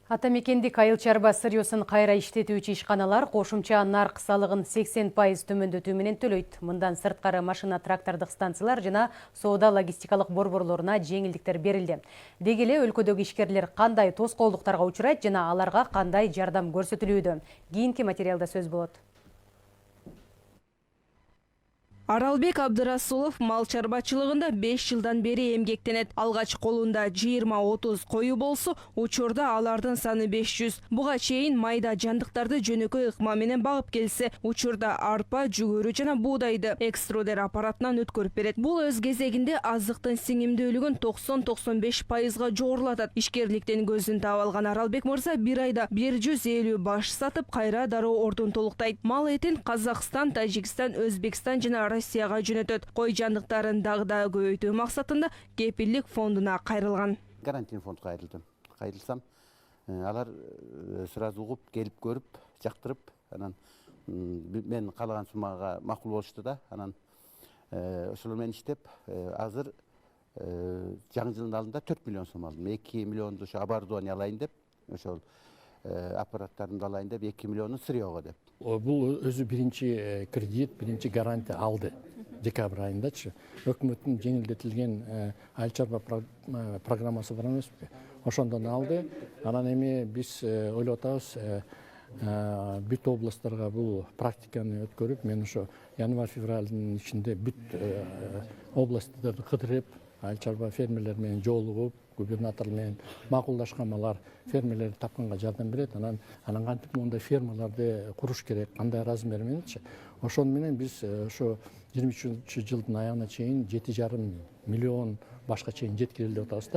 Атамекендик айыл чарба сырьосын кайра иштетүүчү ишканалар кошумча нарк салыгын 80% төмөндөтүү менен төлөйт. Мындан сырткары машина трактордук станциялар жана соода логистикалык борборлоруна жеңилдиктер берилди. Деги эле өлкөдөгү ишкерлер кандай тоскоолдуктарга учурайт жана аларга кандай жардам көрсөтүлүүдө? Кийинки материалда сөз болот. Аралбек Абдырасулов мал чарбачылыгында 5 жылдан бери эмгектенет. Алгач колунда 20-30 кою болсо, учурда алардын саны 500. Буга чейин майда жандыктарды жөнөкөй ыкма менен багып келсе, учурда арпа, жүгөрү жана буудайды экструдер аппаратынан өткөрүп берет. Бул өз кезегинде азыктын сиңимдүүлүгүн 90-95%га жогорулатат. Ишкерликтен көзүн таап алган Аралбек мырза бир айда 150 баш сатып, кайра дароо ордун толуктайт. Мал этин Казакстан, Тажикстан, Өзбекстан жана Россияга жөнөтөт. Кой жандыктарын дагы көбөйтүү максатында кепилдик фондуна кайрылган. Гарантийный фонд кайрылдым. Кайрылсам, алар сразу угуп, келип көрүп, жактырып, анан мен каалаган суммага макул болушту да, анан ошол менен иштеп, азыр жаңы жылдын алдында 4 миллион сом алдым. 2 миллионду ошо оборудование алайын деп, ошол аппараттарымды алайын деп 2 миллиону сырьёго деп. Бул өзү биринчи кредит, биринчи гарантия алды. Декабрь айындачы. Өкмөттүн жеңилдетилген айыл чарба программасы бар эмеспи? Ошондон алды. Анан эми биз ойлоп атабыз, бүт областтарга бул практиканы өткөрүп, мен ошо январь-февралдын ичинде бүт областтарды кыдырып, айыл чарба фермерлер менен жолугуп, губернатор менен макулдашкан фермерлерди тапканга жардам берет. Анан кантип мондай фермаларды куруш керек, кандай размер мененчи. Ошон менен биз ошо 23-жылдын аягына чейин 7,5 миллион башка чейин жеткирели деп атабыз да.